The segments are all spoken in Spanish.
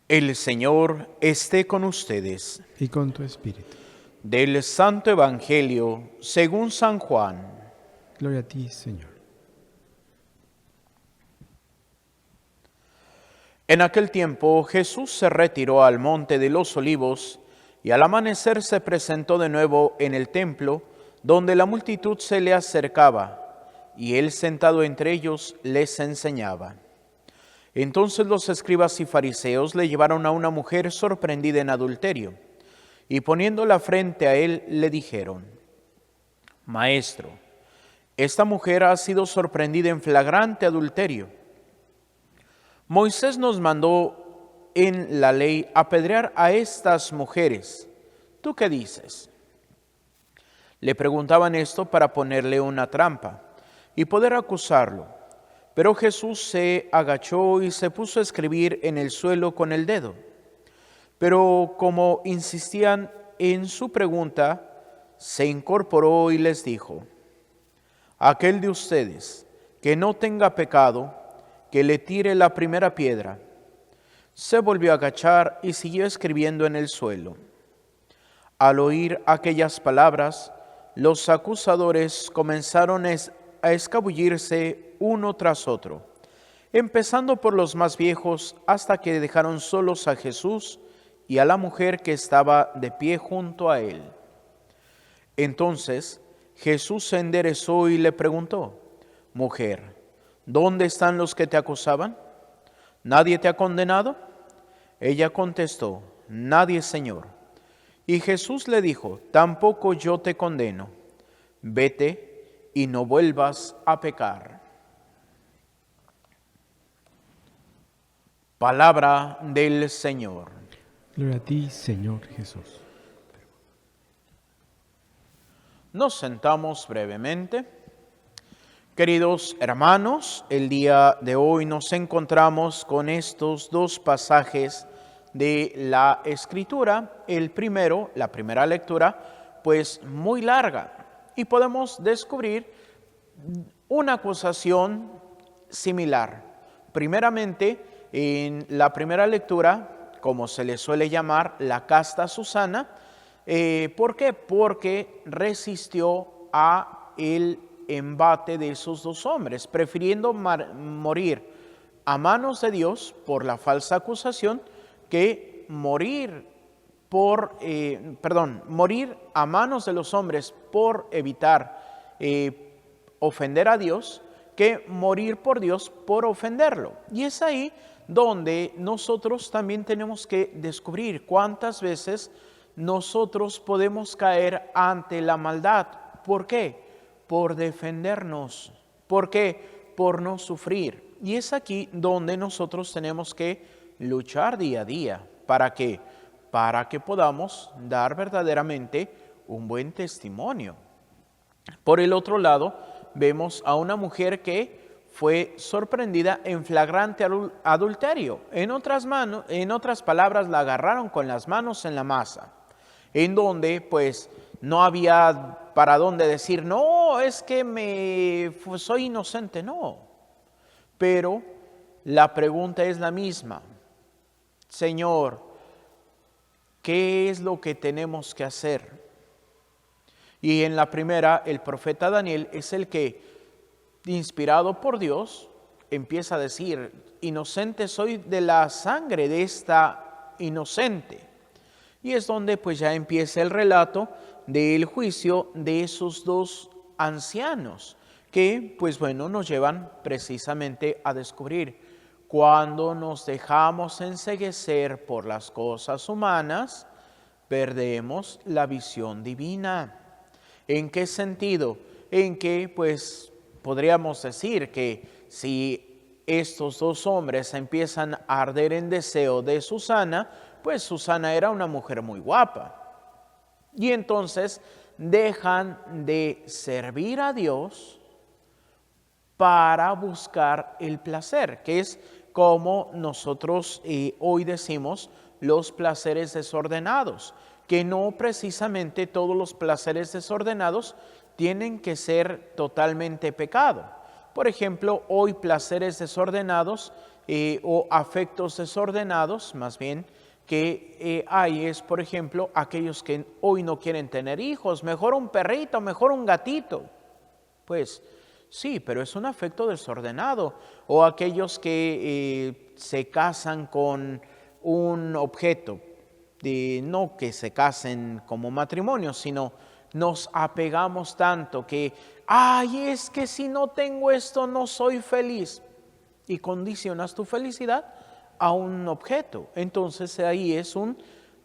El Señor esté con ustedes. Y con tu espíritu. Del Santo Evangelio según San Juan. Gloria a ti, Señor. En aquel tiempo Jesús se retiró al monte de los Olivos y al amanecer se presentó de nuevo en el templo, donde la multitud se le acercaba, y él sentado entre ellos les enseñaba. Entonces los escribas y fariseos le llevaron a una mujer sorprendida en adulterio, y poniéndola frente a él le dijeron: Maestro, esta mujer ha sido sorprendida en flagrante adulterio. Moisés nos mandó en la ley apedrear a estas mujeres. ¿Tú qué dices? Le preguntaban esto para ponerle una trampa y poder acusarlo. Pero Jesús se agachó y se puso a escribir en el suelo con el dedo. Pero como insistían en su pregunta, se incorporó y les dijo: Aquel de ustedes que no tenga pecado, que le tire la primera piedra. Se volvió a agachar y siguió escribiendo en el suelo. Al oír aquellas palabras, los acusadores comenzaron a escabullirse uno tras otro, empezando por los más viejos hasta que dejaron solos a Jesús y a la mujer que estaba de pie junto a él. Entonces Jesús se enderezó y le preguntó: Mujer, ¿dónde están los que te acusaban? ¿Nadie te ha condenado? Ella contestó: Nadie, Señor. Y Jesús le dijo: Tampoco yo te condeno. Vete y no vuelvas a pecar. Palabra del Señor. Gloria a ti, Señor Jesús. Nos sentamos brevemente. Queridos hermanos, el día de hoy nos encontramos con estos dos pasajes de la Escritura. El primero, la primera lectura, pues muy larga, y podemos descubrir una acusación similar. Primeramente, en la primera lectura, como se le suele llamar, la casta Susana. ¿Por qué? Porque resistió a el embate de esos dos hombres, prefiriendo morir a manos de Dios por la falsa acusación que morir a manos de los hombres por evitar ofender a Dios, que morir por Dios por ofenderlo. Y es ahí donde nosotros también tenemos que descubrir cuántas veces nosotros podemos caer ante la maldad. ¿Por qué? Por defendernos. ¿Por qué? Por no sufrir. Y es aquí donde nosotros tenemos que luchar día a día. ¿Para qué? Para que podamos dar verdaderamente un buen testimonio. Por el otro lado, vemos a una mujer que fue sorprendida en flagrante adulterio. En otras palabras, la agarraron con las manos en la masa, en donde pues no había para dónde decir: no, es que soy inocente, no. Pero la pregunta es la misma: Señor, ¿qué es lo que tenemos que hacer? Y en la primera, el profeta Daniel es el que, inspirado por Dios, empieza a decir: inocente soy de la sangre de esta inocente. Y es donde pues ya empieza el relato del juicio de esos dos ancianos que pues bueno nos llevan precisamente a descubrir: cuando nos dejamos enceguecer por las cosas humanas, perdemos la visión divina. ¿En qué sentido? En que pues podríamos decir que si estos dos hombres empiezan a arder en deseo de Susana, pues Susana era una mujer muy guapa. Y entonces dejan de servir a Dios para buscar el placer, que es como nosotros hoy decimos los placeres desordenados, que no precisamente todos los placeres desordenados tienen que ser totalmente pecado. Por ejemplo, hoy placeres desordenados o afectos desordenados, más bien, que hay es, por ejemplo, aquellos que hoy no quieren tener hijos, mejor un perrito, mejor un gatito. Pues sí, pero es un afecto desordenado. O aquellos que se casan con un objeto, no que se casen como matrimonio, sino nos apegamos tanto que, ay, es que si no tengo esto no soy feliz. Y condicionas tu felicidad a un objeto. Entonces ahí es un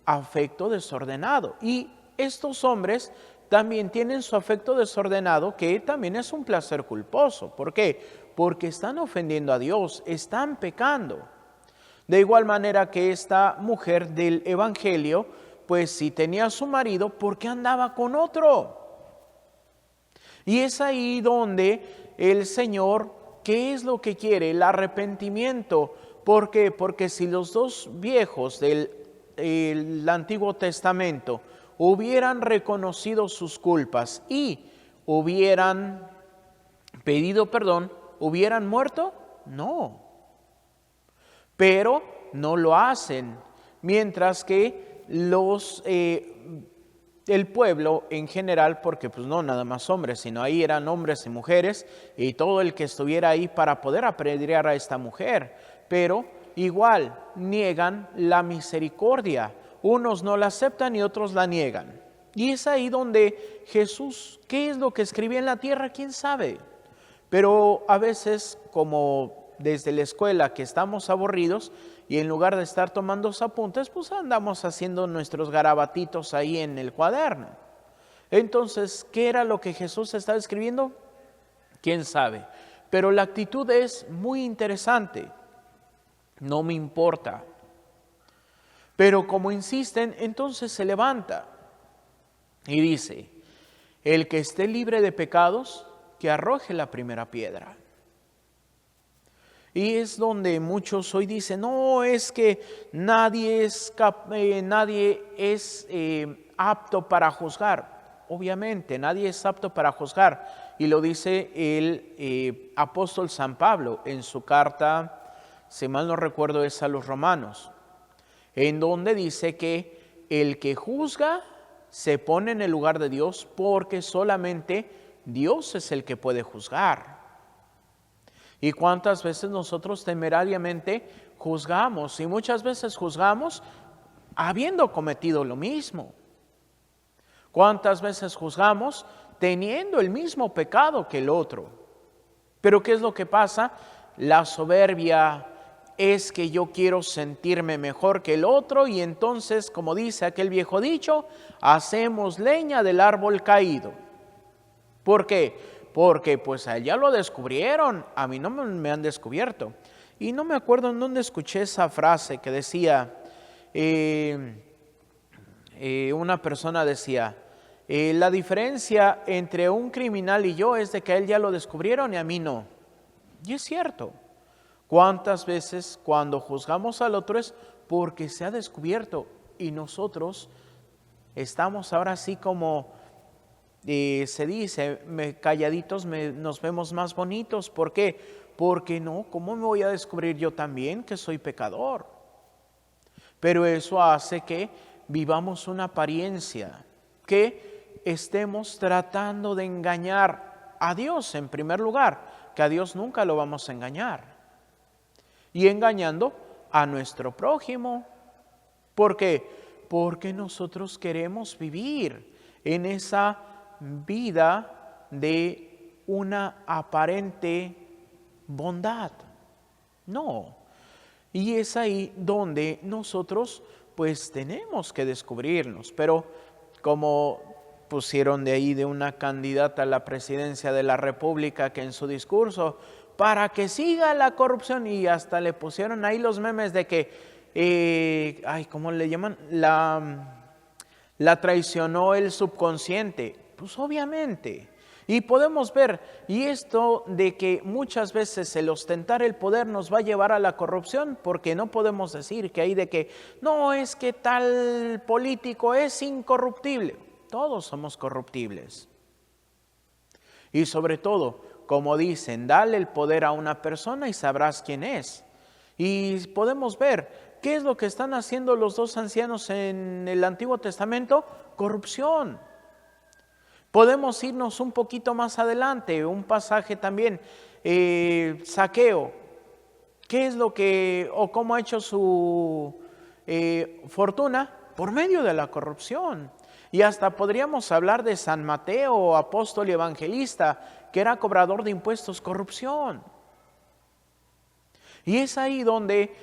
afecto desordenado. Y estos hombres también tienen su afecto desordenado, que también es un placer culposo. ¿Por qué? Porque están ofendiendo a Dios, están pecando. De igual manera que esta mujer del Evangelio, pues si tenía a su marido, ¿por qué andaba con otro? Y es ahí donde el Señor, ¿qué es lo que quiere? El arrepentimiento. ¿Por qué? Porque si los dos viejos del Antiguo Testamento hubieran reconocido sus culpas y hubieran pedido perdón, ¿hubieran muerto? No. Pero no lo hacen. Mientras que el pueblo en general, porque pues no nada más hombres, sino ahí eran hombres y mujeres y todo el que estuviera ahí para poder apedrear a esta mujer, pero igual niegan la misericordia, unos no la aceptan y otros la niegan. Y es ahí donde Jesús, ¿qué es lo que escribía en la tierra? ¿Quién sabe? Pero a veces, como desde la escuela que estamos aburridos y en lugar de estar tomando apuntes, pues andamos haciendo nuestros garabatitos ahí en el cuaderno. Entonces, ¿qué era lo que Jesús estaba escribiendo? ¿Quién sabe? Pero la actitud es muy interesante. No me importa. Pero como insisten, entonces se levanta y dice, el que esté libre de pecados, que arroje la primera piedra. Y es donde muchos hoy dicen, no, es que nadie es apto para juzgar. Obviamente, nadie es apto para juzgar. Y lo dice el apóstol San Pablo en su carta, si mal no recuerdo, es a los Romanos, en donde dice que el que juzga se pone en el lugar de Dios porque solamente Dios es el que puede juzgar. ¿Y cuántas veces nosotros temerariamente juzgamos? Y muchas veces juzgamos habiendo cometido lo mismo. ¿Cuántas veces juzgamos teniendo el mismo pecado que el otro? Pero ¿qué es lo que pasa? La soberbia es que yo quiero sentirme mejor que el otro y entonces, como dice aquel viejo dicho, hacemos leña del árbol caído. ¿Por qué? Porque pues a él ya lo descubrieron, a mí no me han descubierto. Y no me acuerdo en dónde escuché esa frase que decía, una persona decía, la diferencia entre un criminal y yo es de que a él ya lo descubrieron y a mí no. Y es cierto. ¿Cuántas veces cuando juzgamos al otro es porque se ha descubierto y nosotros estamos ahora así como se dice, calladitos nos vemos más bonitos? ¿Por qué? Porque no, ¿cómo me voy a descubrir yo también que soy pecador? Pero eso hace que vivamos una apariencia, que estemos tratando de engañar a Dios en primer lugar, que a Dios nunca lo vamos a engañar. Y engañando a nuestro prójimo. ¿Por qué? Porque nosotros queremos vivir en esa vida de una aparente bondad. No. Y es ahí donde nosotros pues tenemos que descubrirnos. Pero como pusieron de ahí de una candidata a la presidencia de la República que en su discurso, para que siga la corrupción, y hasta le pusieron ahí los memes de que, ¿cómo le llaman? La traicionó el subconsciente. Pues obviamente. Y podemos ver, y esto de que muchas veces el ostentar el poder nos va a llevar a la corrupción, porque no podemos decir que hay de que, no, es que tal político es incorruptible. Todos somos corruptibles. Y sobre todo, como dicen, dale el poder a una persona y sabrás quién es. Y podemos ver qué es lo que están haciendo los dos ancianos en el Antiguo Testamento: corrupción. Podemos irnos un poquito más adelante, un pasaje también, Zaqueo. ¿Qué es lo que, o cómo ha hecho su fortuna? Por medio de la corrupción. Y hasta podríamos hablar de San Mateo, apóstol y evangelista, que era cobrador de impuestos, corrupción. Y es ahí donde,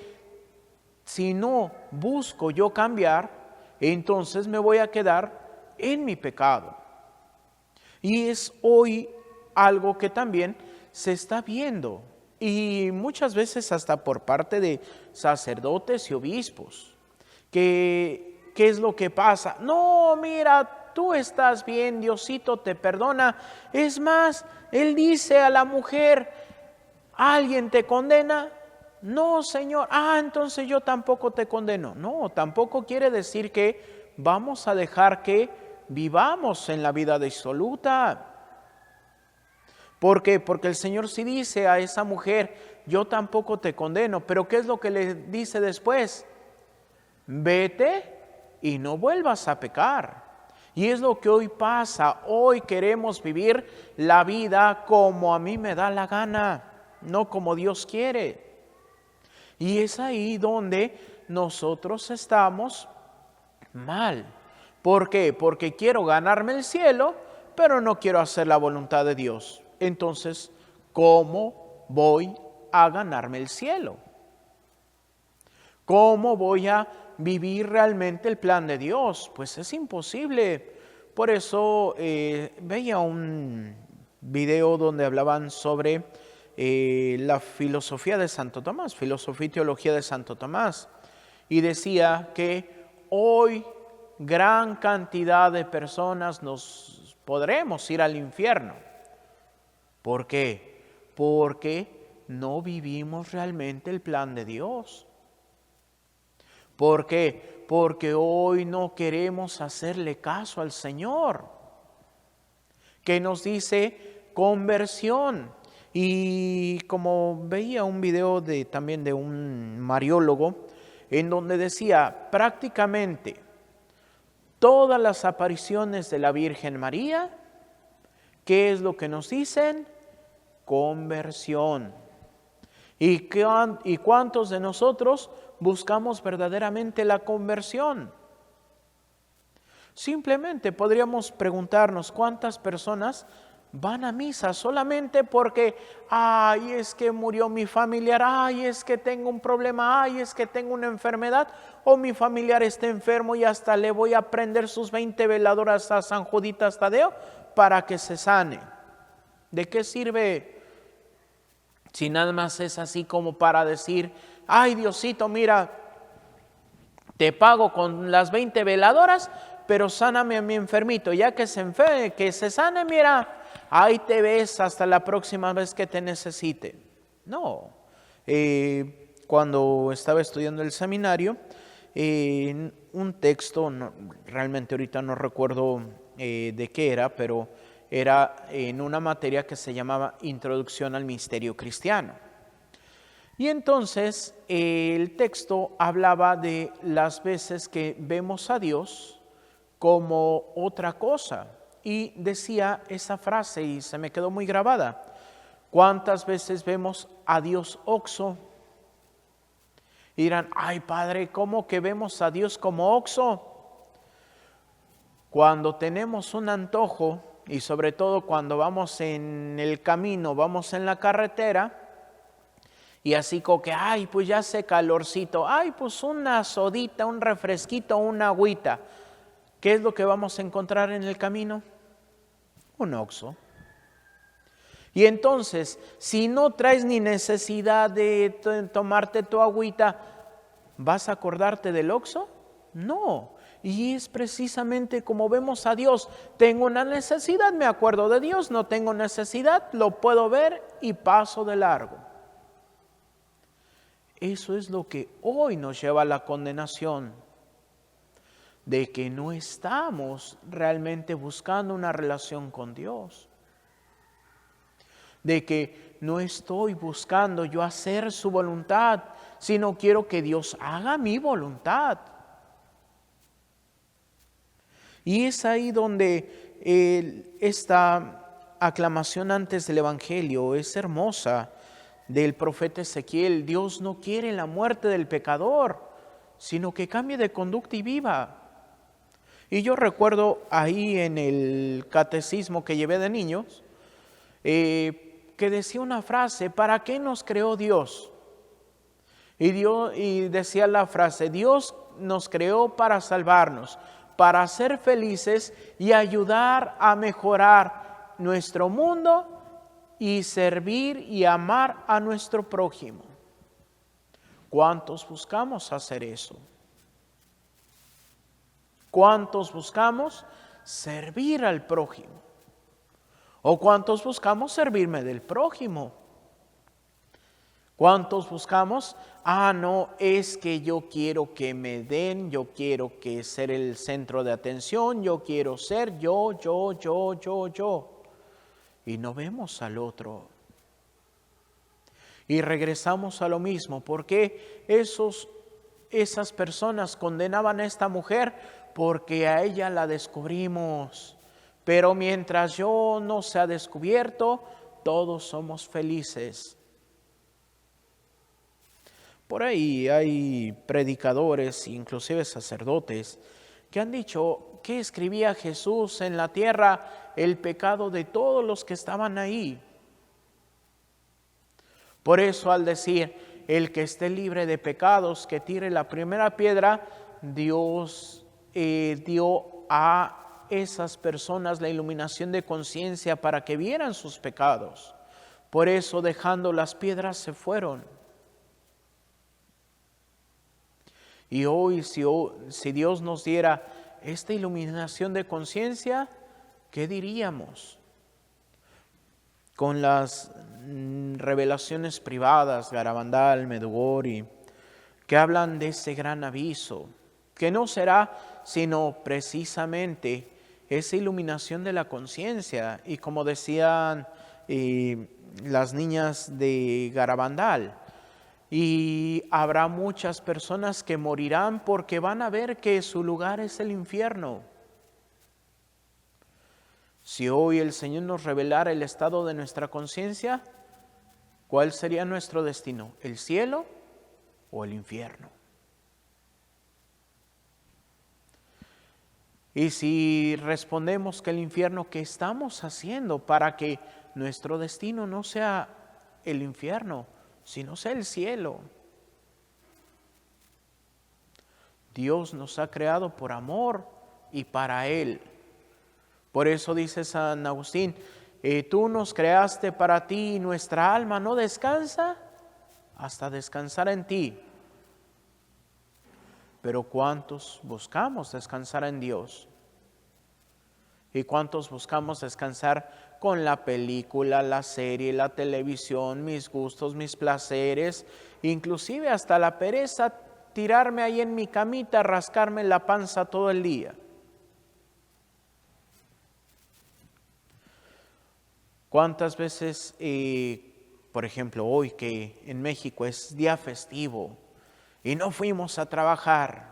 si no busco yo cambiar, entonces me voy a quedar en mi pecado. Y es hoy algo que también se está viendo, y muchas veces hasta por parte de sacerdotes y obispos. ¿Qué es lo que pasa? No, mira, tú estás bien, Diosito te perdona. Es más, Él dice a la mujer: ¿alguien te condena? No, Señor. Entonces yo tampoco te condeno. No, tampoco quiere decir que vamos a dejar que vivamos en la vida disoluta. ¿Por qué? Porque el Señor sí dice a esa mujer: yo tampoco te condeno. Pero ¿qué es lo que le dice después? Vete y no vuelvas a pecar. Y es lo que hoy pasa. Hoy queremos vivir la vida como a mí me da la gana, no como Dios quiere. Y es ahí donde nosotros estamos mal. ¿Por qué? Porque quiero ganarme el cielo, pero no quiero hacer la voluntad de Dios. Entonces, ¿cómo voy a ganarme el cielo? ¿Cómo voy a vivir realmente el plan de Dios? Pues es imposible. Por eso veía un video donde hablaban sobre la filosofía de Santo Tomás, filosofía y teología de Santo Tomás, y decía que hoy gran cantidad de personas nos podremos ir al infierno. ¿Por qué? Porque no vivimos realmente el plan de Dios. ¿Por qué? Porque hoy no queremos hacerle caso al Señor, que nos dice conversión. Y como veía un video también de un mariólogo, en donde decía prácticamente todas las apariciones de la Virgen María, ¿qué es lo que nos dicen? Conversión. ¿Y cuántos de nosotros buscamos verdaderamente la conversión? Simplemente podríamos preguntarnos cuántas personas van a misa solamente porque, es que murió mi familiar, es que tengo un problema, es que tengo una enfermedad, o mi familiar está enfermo y hasta le voy a prender sus 20 veladoras a San Juditas Tadeo para que se sane. ¿De qué sirve si nada más es así como para decir: ay, Diosito, mira, te pago con las 20 veladoras, pero sáname a mi enfermito, ya que se sane, mira, ahí te ves hasta la próxima vez que te necesite? No. Cuando estaba estudiando el seminario, un texto, realmente ahorita no recuerdo de qué era, pero era en una materia que se llamaba Introducción al Misterio Cristiano. Y entonces el texto hablaba de las veces que vemos a Dios como otra cosa. Y decía esa frase y se me quedó muy grabada: ¿cuántas veces vemos a Dios oxo? Y dirán: ay, Padre, ¿cómo que vemos a Dios como oxo? Cuando tenemos un antojo, y sobre todo cuando vamos en el camino, vamos en la carretera, y así como que, pues ya hace calorcito, pues una sodita, un refresquito, una agüita. ¿Qué es lo que vamos a encontrar en el camino? Un oxo. Y entonces, si no traes ni necesidad de tomarte tu agüita, ¿vas a acordarte del oxo? No. Y es precisamente como vemos a Dios. Tengo una necesidad, me acuerdo de Dios. No tengo necesidad, lo puedo ver y paso de largo. Eso es lo que hoy nos lleva a la condenación, de que no estamos realmente buscando una relación con Dios, de que no estoy buscando yo hacer su voluntad, sino quiero que Dios haga mi voluntad. Y es ahí donde esta aclamación antes del Evangelio es hermosa del profeta Ezequiel. Dios no quiere la muerte del pecador, sino que cambie de conducta y viva. Y yo recuerdo ahí en el catecismo que llevé de niños, que decía una frase: ¿para qué nos creó Dios? Y decía la frase: Dios nos creó para salvarnos, para ser felices y ayudar a mejorar nuestro mundo y servir y amar a nuestro prójimo. ¿Cuántos buscamos hacer eso? ¿Cuántos buscamos servir al prójimo? ¿O cuántos buscamos servirme del prójimo? ¿Cuántos buscamos? No, es que yo quiero que me den, yo quiero que ser el centro de atención, yo quiero ser yo. Y no vemos al otro. Y regresamos a lo mismo. ¿Por qué esas personas condenaban a esta mujer? Porque a ella la descubrimos. Pero mientras yo no sea descubierto, todos somos felices. Por ahí hay predicadores, inclusive sacerdotes, que han dicho que escribía Jesús en la tierra el pecado de todos los que estaban ahí. Por eso, al decir: el que esté libre de pecados, que tire la primera piedra, Dios dio a esas personas la iluminación de conciencia para que vieran sus pecados. Por eso, dejando las piedras, se fueron. Y hoy, si Dios nos diera esta iluminación de conciencia, ¿qué diríamos? Con las revelaciones privadas, Garabandal, Medjugorje, que hablan de ese gran aviso, que no será sino precisamente esa iluminación de la conciencia. Y como decían las niñas de Garabandal, y habrá muchas personas que morirán porque van a ver que su lugar es el infierno. Si hoy el Señor nos revelara el estado de nuestra conciencia, ¿cuál sería nuestro destino? ¿El cielo o el infierno? Y si respondemos que el infierno, ¿qué estamos haciendo para que nuestro destino no sea el infierno, sino sea el cielo? Dios nos ha creado por amor y para Él. Por eso dice San Agustín: tú nos creaste para ti y nuestra alma no descansa hasta descansar en ti. Pero ¿cuántos buscamos descansar en Dios? ¿Y cuántos buscamos descansar con la película, la serie, la televisión, mis gustos, mis placeres, inclusive hasta la pereza, tirarme ahí en mi camita, rascarme la panza todo el día? ¿Cuántas veces, por ejemplo, hoy que en México es día festivo y no fuimos a trabajar?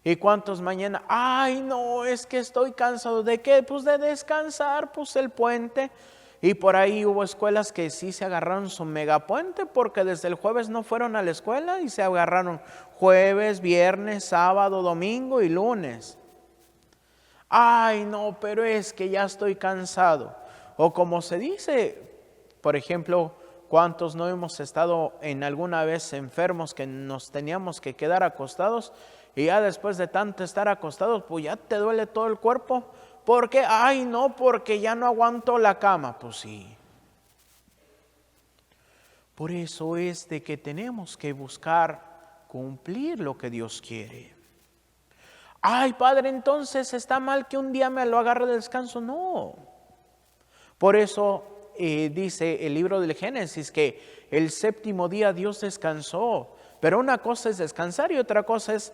¿Y cuántos mañana? No, es que estoy cansado. ¿De qué? Pues de descansar, pues el puente. Y por ahí hubo escuelas que sí se agarraron su megapuente porque desde el jueves no fueron a la escuela y se agarraron jueves, viernes, sábado, domingo y lunes. No, pero es que ya estoy cansado. O como se dice, por ejemplo, ¿cuántos no hemos estado en alguna vez enfermos que nos teníamos que quedar acostados? Y ya después de tanto estar acostados, pues ya te duele todo el cuerpo. ¿Por qué? No, porque ya no aguanto la cama. Pues sí. Por eso es de que tenemos que buscar cumplir lo que Dios quiere. Padre, entonces está mal que un día me lo agarre de descanso. No. Por eso dice el libro del Génesis que el séptimo día Dios descansó. Pero una cosa es descansar y otra cosa es,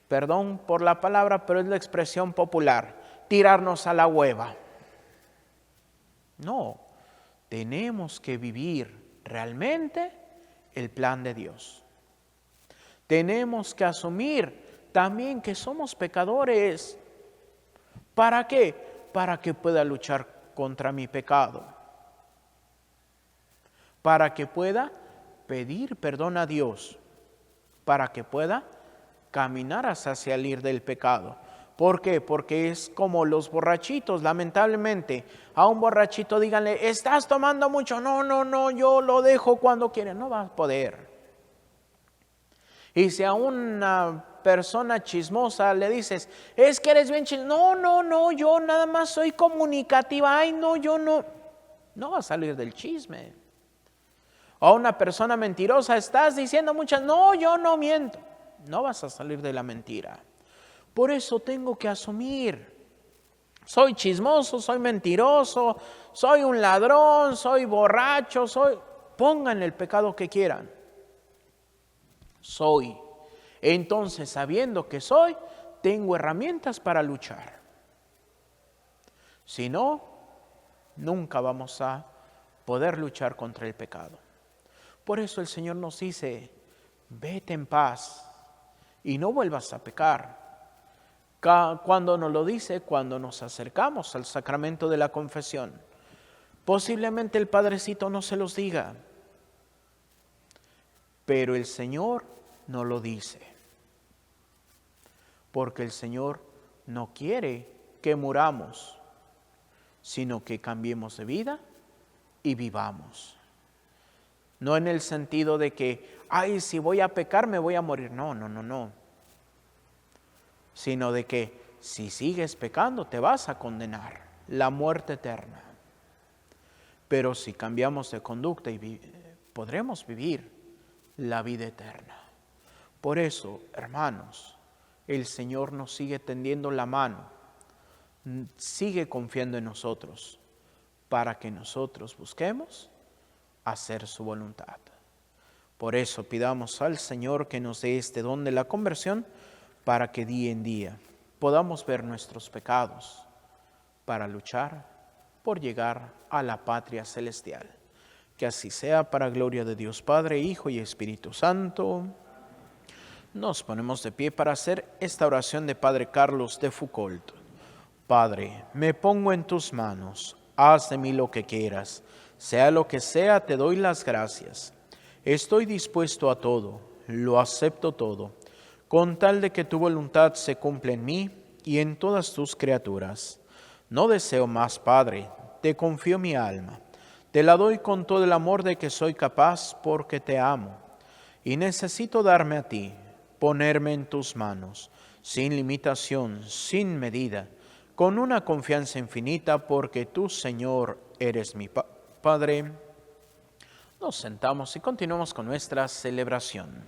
perdón por la palabra, pero es la expresión popular, tirarnos a la hueva. No, tenemos que vivir realmente el plan de Dios. Tenemos que asumir también que somos pecadores. ¿Para qué? Para que pueda luchar contra mi pecado. Para que pueda pedir perdón a Dios. Para que pueda caminar hacia salir del pecado. ¿Por qué? Porque es como los borrachitos, lamentablemente. A un borrachito díganle, ¿estás tomando mucho? No, yo lo dejo cuando quiera. No va a poder. Y si a una persona chismosa le dices, es que eres bien chismosa. No, yo nada más soy comunicativa. Ay, no, yo no. No va a salir del chisme. A una persona mentirosa, estás diciendo muchas, no, yo no miento. No vas a salir de la mentira. Por eso tengo que asumir. Soy chismoso, soy mentiroso, soy un ladrón, soy borracho, Pongan el pecado que quieran. Soy. Entonces, sabiendo que soy, tengo herramientas para luchar. Si no, nunca vamos a poder luchar contra el pecado. Por eso el Señor nos dice, vete en paz y no vuelvas a pecar. Cuando nos lo dice, cuando nos acercamos al sacramento de la confesión, posiblemente el Padrecito no se los diga, pero el Señor no lo dice, porque el Señor no quiere que muramos, sino que cambiemos de vida y vivamos. No en el sentido de que, ay, si voy a pecar me voy a morir. No. Sino de que si sigues pecando te vas a condenar, la muerte eterna. Pero si cambiamos de conducta podremos vivir la vida eterna. Por eso, hermanos, el Señor nos sigue tendiendo la mano, sigue confiando en nosotros, para que nosotros busquemos hacer su voluntad. Por eso pidamos al Señor que nos dé este don de la conversión, para que día en día podamos ver nuestros pecados, para luchar por llegar a la patria celestial. Que así sea, para gloria de Dios Padre, Hijo y Espíritu Santo. Nos ponemos de pie para hacer esta oración de Padre Carlos de Foucault. Padre, me pongo en tus manos, haz de mí lo que quieras, sea lo que sea, te doy las gracias. Estoy dispuesto a todo, lo acepto todo, con tal de que tu voluntad se cumpla en mí y en todas tus criaturas. No deseo más, Padre, te confío mi alma, te la doy con todo el amor de que soy capaz, porque te amo, y necesito darme a ti, ponerme en tus manos, sin limitación, sin medida, con una confianza infinita, porque tú, Señor, eres mi Padre. Nos sentamos y continuamos con nuestra celebración.